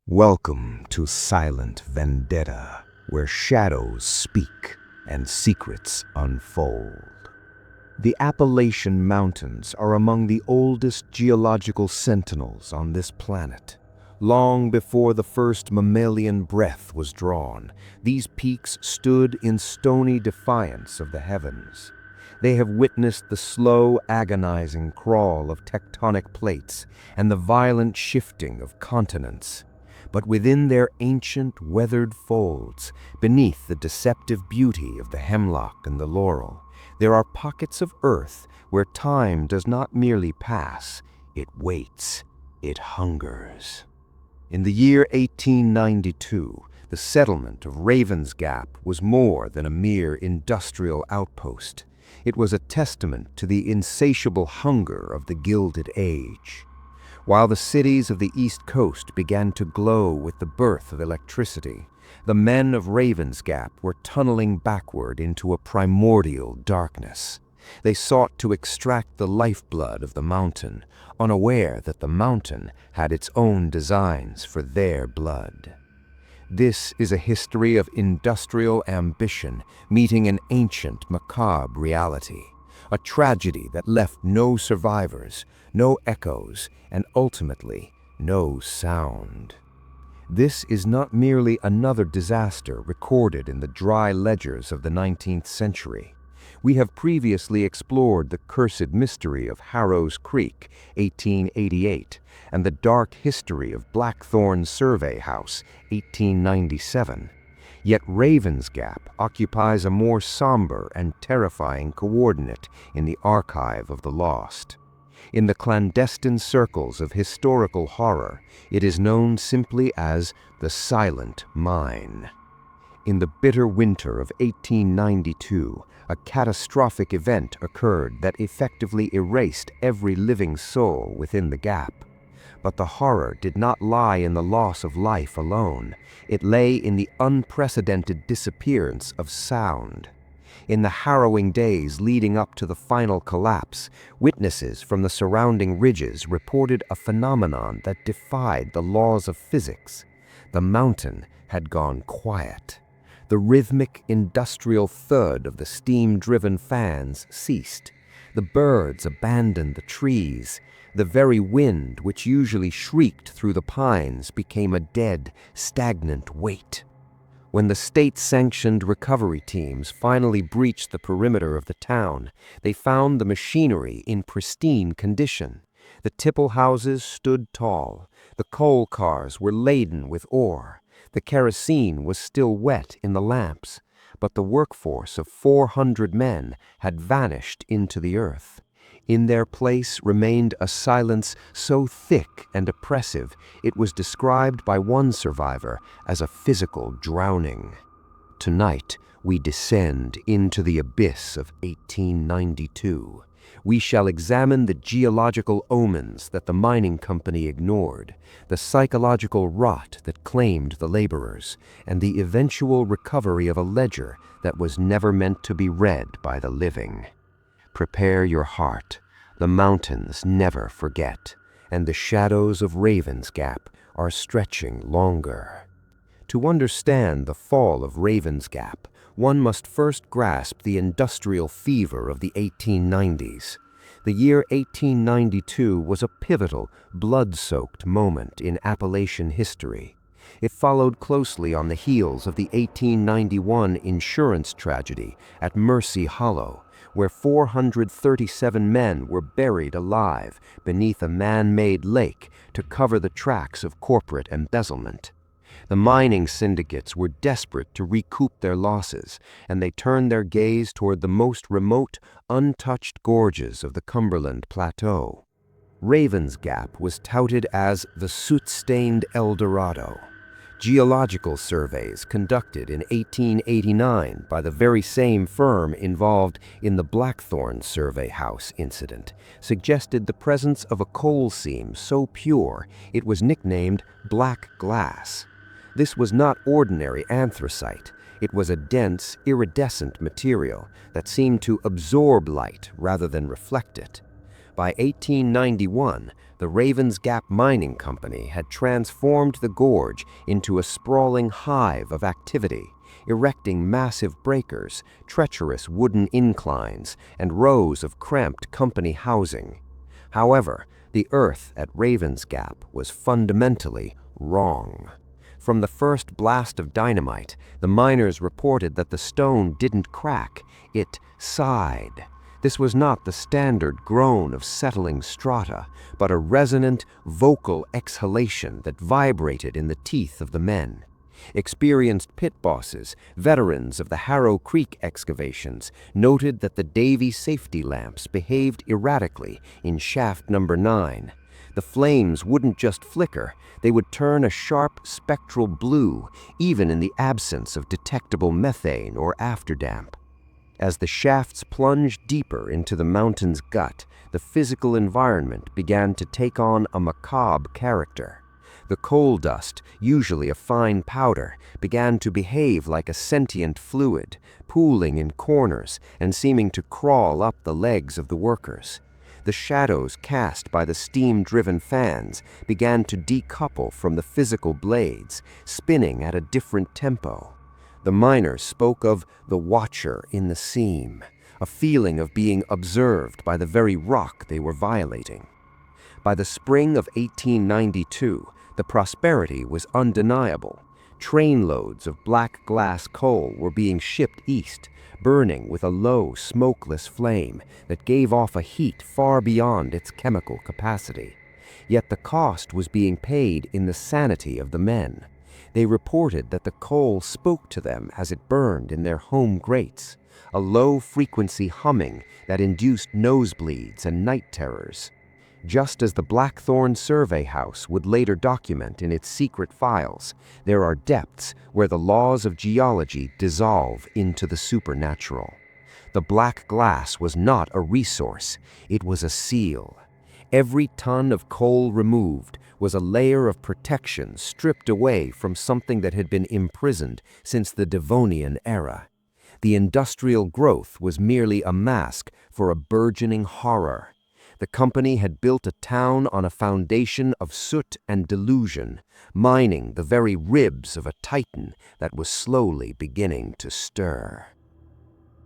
Welcome to Silent Vendetta, where shadows speak and secrets unfold. The Appalachian Mountains are among the oldest geological sentinels on this planet. Long before the first mammalian breath was drawn, these peaks stood in stony defiance of the heavens. They have witnessed the slow, agonizing crawl of tectonic plates and the violent shifting of continents. But within their ancient, weathered folds, beneath the deceptive beauty of the hemlock and the laurel, there are pockets of earth where time does not merely pass, it waits, it hungers. In the year 1892, the settlement of Raven's Gap was more than a mere industrial outpost. It was a testament to the insatiable hunger of the Gilded Age. While the cities of the East Coast began to glow with the birth of electricity, the men of Raven's Gap were tunneling backward into a primordial darkness. They sought to extract the lifeblood of the mountain, unaware that the mountain had its own designs for their blood. This is a history of industrial ambition meeting an ancient macabre reality, a tragedy that left no survivors, no echoes, and ultimately no sound. This is not merely another disaster recorded in the dry ledgers of the 19th century. We have previously explored the cursed mystery of Harrow's Creek, 1888, and the dark history of Blackthorn Survey House, 1897. Yet Raven's Gap occupies a more somber and terrifying coordinate in the archive of the lost. In the clandestine circles of historical horror, it is known simply as the Silent Mine. In the bitter winter of 1892, a catastrophic event occurred that effectively erased every living soul within the gap. But the horror did not lie in the loss of life alone. It lay in the unprecedented disappearance of sound. In the harrowing days leading up to the final collapse, witnesses from the surrounding ridges reported a phenomenon that defied the laws of physics. The mountain had gone quiet. The rhythmic, industrial thud of the steam-driven fans ceased. The birds abandoned the trees. The very wind, which usually shrieked through the pines, became a dead, stagnant weight. When the state-sanctioned recovery teams finally breached the perimeter of the town, they found the machinery in pristine condition. The tipple houses stood tall. The coal cars were laden with ore. The kerosene was still wet in the lamps, but the workforce of 400 men had vanished into the earth. In their place remained a silence so thick and oppressive it was described by one survivor as a physical drowning. Tonight, we descend into the abyss of 1892. We shall examine the geological omens that the mining company ignored, the psychological rot that claimed the laborers, and the eventual recovery of a ledger that was never meant to be read by the living. Prepare your heart. The mountains never forget, and the shadows of Raven's Gap are stretching longer. To understand the fall of Raven's Gap, one must first grasp the industrial fever of the 1890s. The year 1892 was a pivotal, blood-soaked moment in Appalachian history. It followed closely on the heels of the 1891 insurance tragedy at Mercy Hollow, where 437 men were buried alive beneath a man-made lake to cover the tracks of corporate embezzlement. The mining syndicates were desperate to recoup their losses, and they turned their gaze toward the most remote, untouched gorges of the Cumberland Plateau. Raven's Gap was touted as the soot-stained El Dorado. Geological surveys conducted in 1889 by the very same firm involved in the Blackthorn Survey House incident suggested the presence of a coal seam so pure it was nicknamed black glass. This was not ordinary anthracite. It was a dense, iridescent material that seemed to absorb light rather than reflect it. By 1891, The Ravens Gap Mining Company had transformed the gorge into a sprawling hive of activity, erecting massive breakers, treacherous wooden inclines, and rows of cramped company housing. However, the earth at Ravens Gap was fundamentally wrong. From the first blast of dynamite, the miners reported that the stone didn't crack, it sighed. This was not the standard groan of settling strata, but a resonant, vocal exhalation that vibrated in the teeth of the men. Experienced pit bosses, veterans of the Harrow Creek excavations, noted that the Davy safety lamps behaved erratically in shaft number 9. The flames wouldn't just flicker, they would turn a sharp spectral blue, even in the absence of detectable methane or afterdamp. As the shafts plunged deeper into the mountain's gut, the physical environment began to take on a macabre character. The coal dust, usually a fine powder, began to behave like a sentient fluid, pooling in corners and seeming to crawl up the legs of the workers. The shadows cast by the steam-driven fans began to decouple from the physical blades, spinning at a different tempo. The miners spoke of the watcher in the seam, a feeling of being observed by the very rock they were violating. By the spring of 1892, the prosperity was undeniable. Trainloads of black glass coal were being shipped east, burning with a low, smokeless flame that gave off a heat far beyond its chemical capacity. Yet the cost was being paid in the sanity of the men. They reported that the coal spoke to them as it burned in their home grates, a low-frequency humming that induced nosebleeds and night terrors. Just as the Blackthorn Survey House would later document in its secret files, there are depths where the laws of geology dissolve into the supernatural. The black glass was not a resource, it was a seal. Every ton of coal removed was a layer of protection stripped away from something that had been imprisoned since the Devonian era. The industrial growth was merely a mask for a burgeoning horror. The company had built a town on a foundation of soot and delusion, mining the very ribs of a titan that was slowly beginning to stir.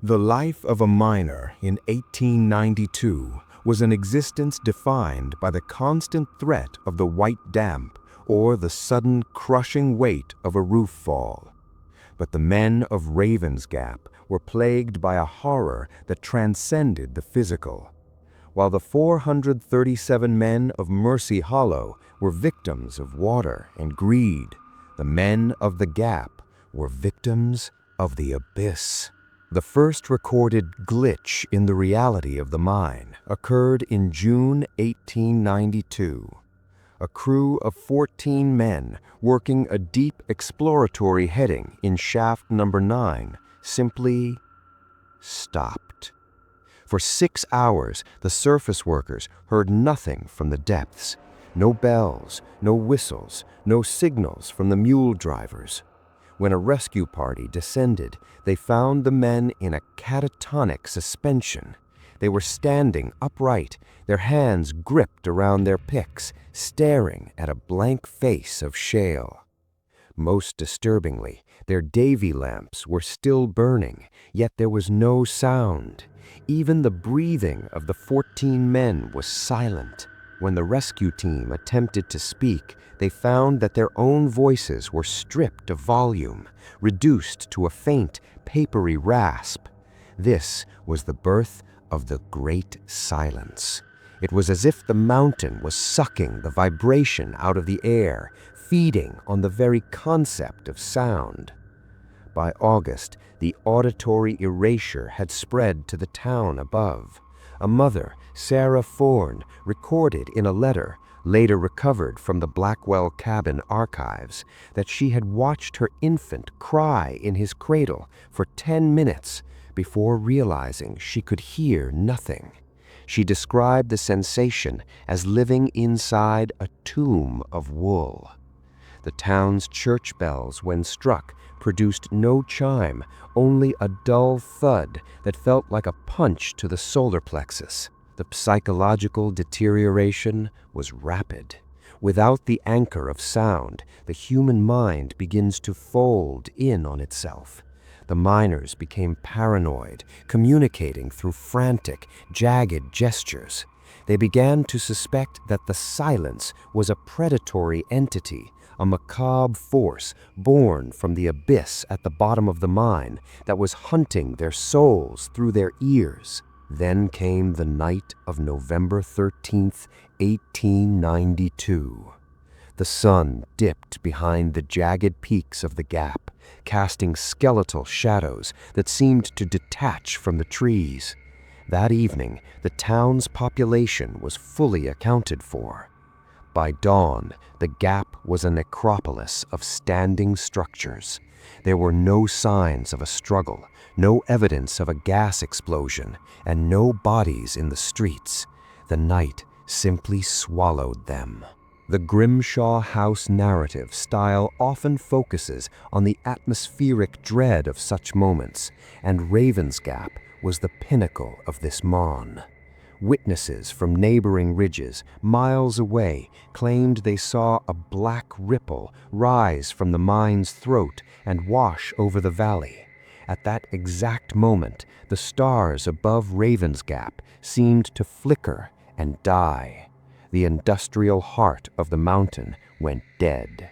The life of a miner in 1892 was an existence defined by the constant threat of the white damp or the sudden crushing weight of a roof fall. But the men of Ravens Gap were plagued by a horror that transcended the physical. While the 437 men of Mercy Hollow were victims of water and greed, the men of the Gap were victims of the abyss. The first recorded glitch in the reality of the mine occurred in June 1892. A crew of 14 men working a deep exploratory heading in shaft number 9 simply stopped. For 6 hours, the surface workers heard nothing from the depths. No bells, no whistles, no signals from the mule drivers. When a rescue party descended, they found the men in a catatonic suspension. They were standing upright, their hands gripped around their picks, staring at a blank face of shale. Most disturbingly, their Davy lamps were still burning, yet there was no sound. Even the breathing of the 14 men was silent. When the rescue team attempted to speak, they found that their own voices were stripped of volume, reduced to a faint, papery rasp. This was the birth of the Great Silence. It was as if the mountain was sucking the vibration out of the air, feeding on the very concept of sound. By August, the auditory erasure had spread to the town above. A mother, Sarah Forn, recorded in a letter, later recovered from the Blackwell cabin archives, that she had watched her infant cry in his cradle for 10 minutes before realizing she could hear nothing. She described the sensation as living inside a tomb of wool. The town's church bells, when struck, produced no chime, only a dull thud that felt like a punch to the solar plexus. The psychological deterioration was rapid. Without the anchor of sound, the human mind begins to fold in on itself. The miners became paranoid, communicating through frantic, jagged gestures. They began to suspect that the silence was a predatory entity, a macabre force born from the abyss at the bottom of the mine that was hunting their souls through their ears. Then came the night of November 13th, 1892. The sun dipped behind the jagged peaks of the gap, casting skeletal shadows that seemed to detach from the trees. That evening, the town's population was fully accounted for. By dawn, the gap was a necropolis of standing structures. There were no signs of a struggle, no evidence of a gas explosion, and no bodies in the streets. The night simply swallowed them. The Grimshaw House narrative style often focuses on the atmospheric dread of such moments, and Raven's Gap was the pinnacle of this mon. Witnesses from neighboring ridges, miles away, claimed they saw a black ripple rise from the mine's throat and wash over the valley. At that exact moment, the stars above Raven's Gap seemed to flicker and die. The industrial heart of the mountain went dead.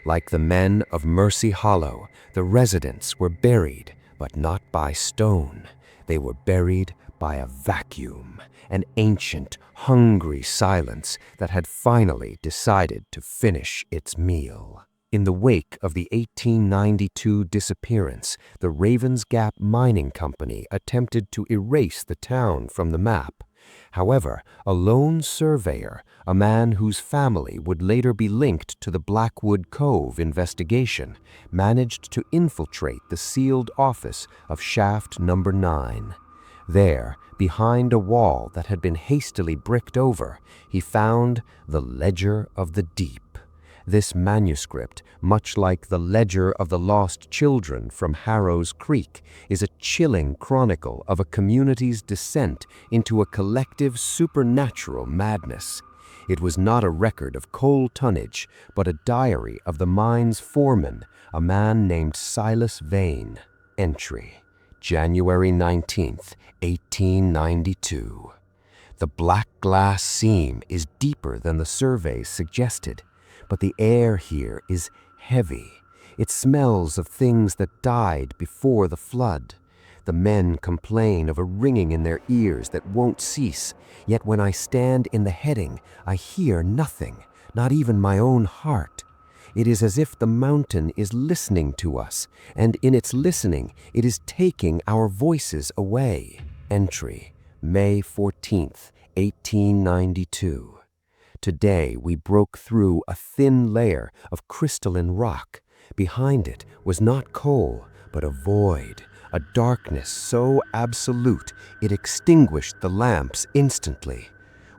Like the men of Mercy Hollow, the residents were buried, but not by stone. They were buried by a vacuum, an ancient, hungry silence that had finally decided to finish its meal. In the wake of the 1892 disappearance, the Ravens Gap Mining Company attempted to erase the town from the map. However, a lone surveyor, a man whose family would later be linked to the Blackwood Cove investigation, managed to infiltrate the sealed office of Shaft Number 9. There, behind a wall that had been hastily bricked over, he found the Ledger of the Deep. This manuscript, much like the Ledger of the Lost Children from Harrow's Creek, is a chilling chronicle of a community's descent into a collective supernatural madness. It was not a record of coal tonnage, but a diary of the mine's foreman, a man named Silas Vane. Entry: January 19th, 1892. The black glass seam is deeper than the survey suggested, but the air here is heavy. It smells of things that died before the flood. The men complain of a ringing in their ears that won't cease, yet when I stand in the heading, I hear nothing, not even my own heart. It is as if the mountain is listening to us, and in its listening, it is taking our voices away. Entry: May 14th, 1892. Today we broke through a thin layer of crystalline rock. Behind it was not coal, but a void, a darkness so absolute it extinguished the lamps instantly.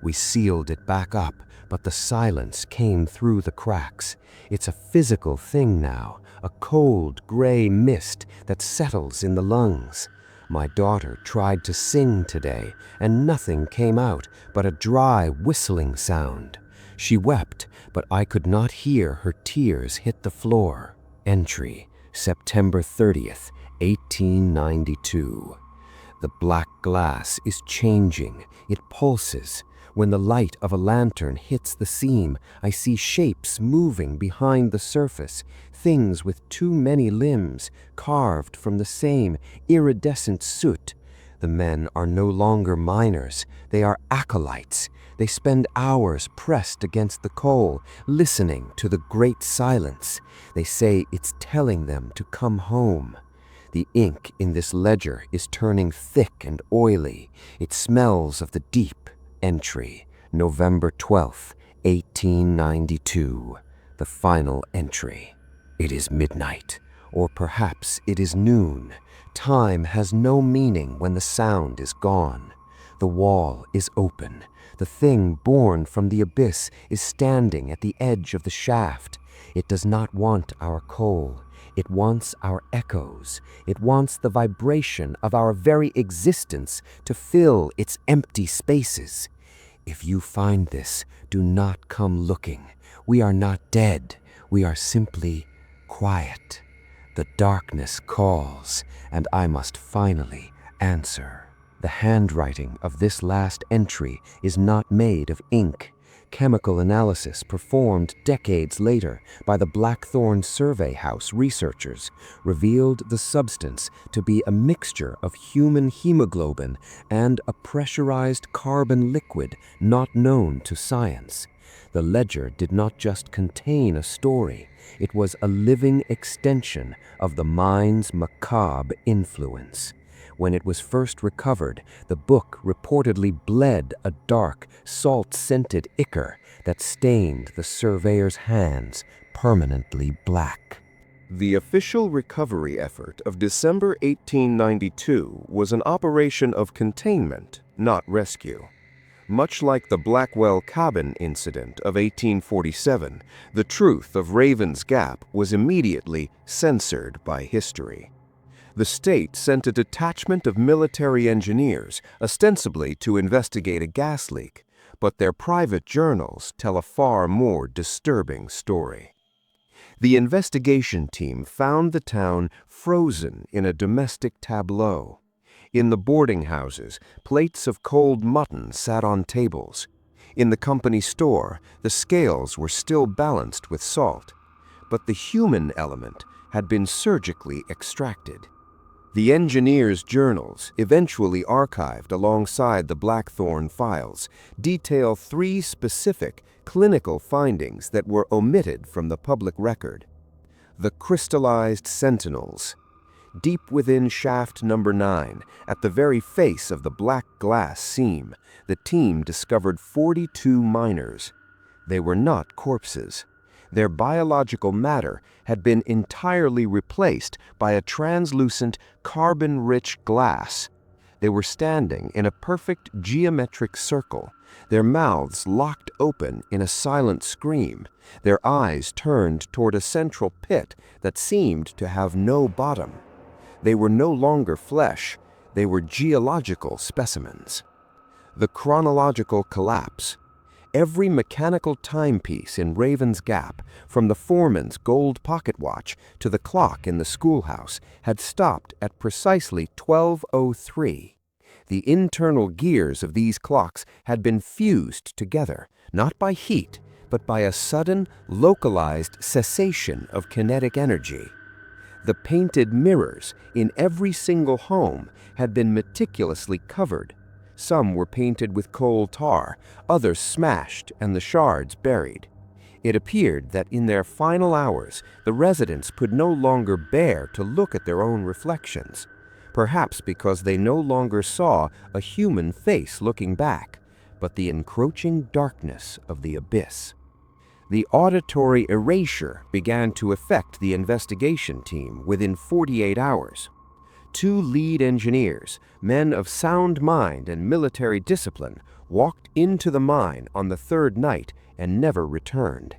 We sealed it back up, but the silence came through the cracks. It's a physical thing now, a cold, gray mist that settles in the lungs. My daughter tried to sing today, and nothing came out but a dry whistling sound. She wept, but I could not hear her tears hit the floor. Entry: September 30th, 1892. The black glass is changing. It pulses. When the light of a lantern hits the seam, I see shapes moving behind the surface, things with too many limbs, carved from the same iridescent soot. The men are no longer miners. They are acolytes. They spend hours pressed against the coal, listening to the great silence. They say it's telling them to come home. The ink in this ledger is turning thick and oily. It smells of the deep. Entry: November 12th, 1892. The final entry. It is midnight, or perhaps it is noon. Time has no meaning when the sound is gone. The wall is open. The thing born from the abyss is standing at the edge of the shaft. It does not want our coal. It wants our echoes. It wants the vibration of our very existence to fill its empty spaces. If you find this, do not come looking. We are not dead. We are simply quiet. The darkness calls, and I must finally answer. The handwriting of this last entry is not made of ink. Chemical analysis performed decades later by the Blackthorn Survey House researchers revealed the substance to be a mixture of human hemoglobin and a pressurized carbon liquid not known to science. The ledger did not just contain a story, it was a living extension of the mind's macabre influence. When it was first recovered, the book reportedly bled a dark, salt-scented ichor that stained the surveyor's hands permanently black. The official recovery effort of December 1892 was an operation of containment, not rescue. Much like the Blackwell Cabin incident of 1847, the truth of Raven's Gap was immediately censored by history. The state sent a detachment of military engineers, ostensibly to investigate a gas leak, but their private journals tell a far more disturbing story. The investigation team found the town frozen in a domestic tableau. In the boarding houses, plates of cold mutton sat on tables. In the company store, the scales were still balanced with salt, but the human element had been surgically extracted. The engineers' journals, eventually archived alongside the Blackthorn files, detail 3 specific clinical findings that were omitted from the public record. The crystallized sentinels. Deep within shaft number 9, at the very face of the black glass seam, the team discovered 42 miners. They were not corpses. Their biological matter had been entirely replaced by a translucent, carbon-rich glass. They were standing in a perfect geometric circle, their mouths locked open in a silent scream, their eyes turned toward a central pit that seemed to have no bottom. They were no longer flesh, they were geological specimens. The chronological collapse. Every mechanical timepiece in Raven's Gap, from the foreman's gold pocket watch to the clock in the schoolhouse, had stopped at precisely 12:03. The internal gears of these clocks had been fused together, not by heat, but by a sudden, localized cessation of kinetic energy. The painted mirrors in every single home had been meticulously covered. Some were painted with coal tar, others smashed and the shards buried. It appeared that in their final hours, the residents could no longer bear to look at their own reflections, perhaps because they no longer saw a human face looking back, but the encroaching darkness of the abyss. The auditory erasure began to affect the investigation team within 48 hours. 2 lead engineers, men of sound mind and military discipline, walked into the mine on the 3rd night and never returned.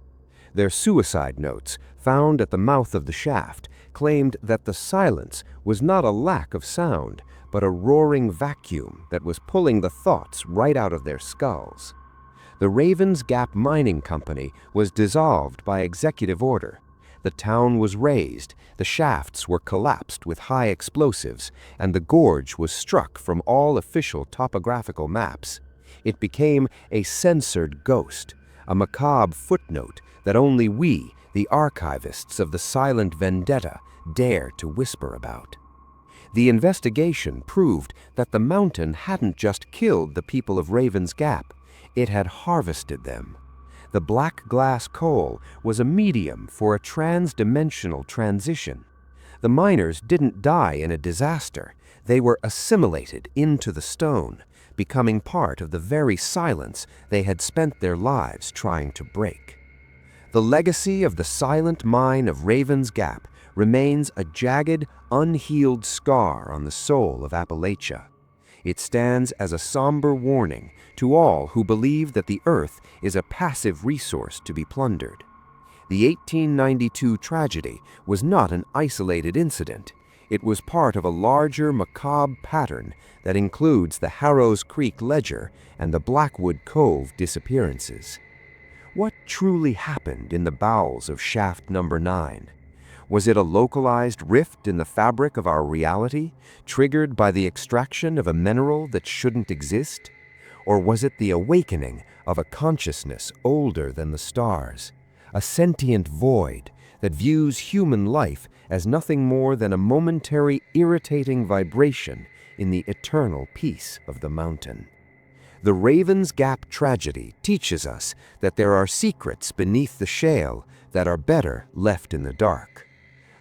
Their suicide notes, found at the mouth of the shaft, claimed that the silence was not a lack of sound, but a roaring vacuum that was pulling the thoughts right out of their skulls. The Raven's Gap Mining Company was dissolved by executive order. The town was razed, the shafts were collapsed with high explosives, and the gorge was struck from all official topographical maps. It became a censored ghost, a macabre footnote that only we, the archivists of the Silent Vendetta, dare to whisper about. The investigation proved that the mountain hadn't just killed the people of Raven's Gap, it had harvested them. The black glass coal was a medium for a trans-dimensional transition. The miners didn't die in a disaster. They were assimilated into the stone, becoming part of the very silence they had spent their lives trying to break. The legacy of the silent mine of Raven's Gap remains a jagged, unhealed scar on the soul of Appalachia. It stands as a somber warning to all who believe that the earth is a passive resource to be plundered. The 1892 tragedy was not an isolated incident. It was part of a larger macabre pattern that includes the Harrows Creek Ledger and the Blackwood Cove disappearances. What truly happened in the bowels of Shaft Number 9? Was it a localized rift in the fabric of our reality, triggered by the extraction of a mineral that shouldn't exist? Or was it the awakening of a consciousness older than the stars, a sentient void that views human life as nothing more than a momentary irritating vibration in the eternal peace of the mountain? The Raven's Gap tragedy teaches us that there are secrets beneath the shale that are better left in the dark.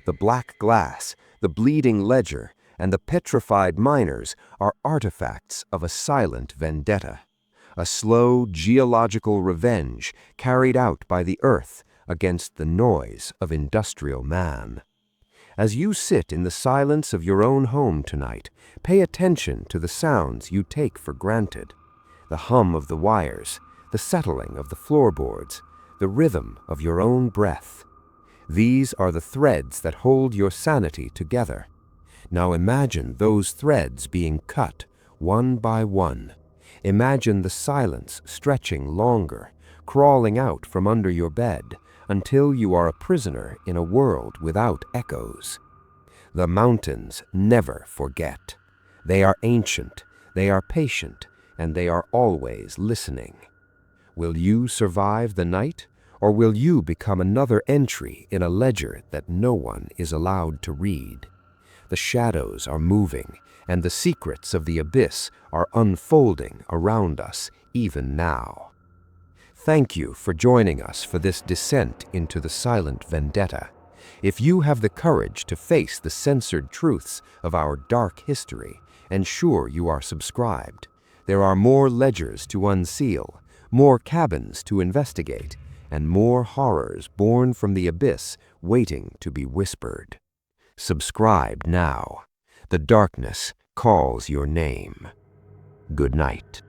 The black glass, the bleeding ledger, and the petrified miners are artifacts of a silent vendetta, a slow geological revenge carried out by the earth against the noise of industrial man. As you sit in the silence of your own home tonight, pay attention to the sounds you take for granted. The hum of the wires, the settling of the floorboards, the rhythm of your own breath. These are the threads that hold your sanity together. Now imagine those threads being cut one by one. Imagine the silence stretching longer, crawling out from under your bed until you are a prisoner in a world without echoes. The mountains never forget. They are ancient, they are patient, and they are always listening. Will you survive the night, or will you become another entry in a ledger that no one is allowed to read? The shadows are moving, and the secrets of the abyss are unfolding around us even now. Thank you for joining us for this descent into the Silent Vendetta. If you have the courage to face the censored truths of our dark history, ensure you are subscribed. There are more ledgers to unseal, more cabins to investigate, and more horrors born from the abyss waiting to be whispered. Subscribe now. The darkness calls your name. Good night.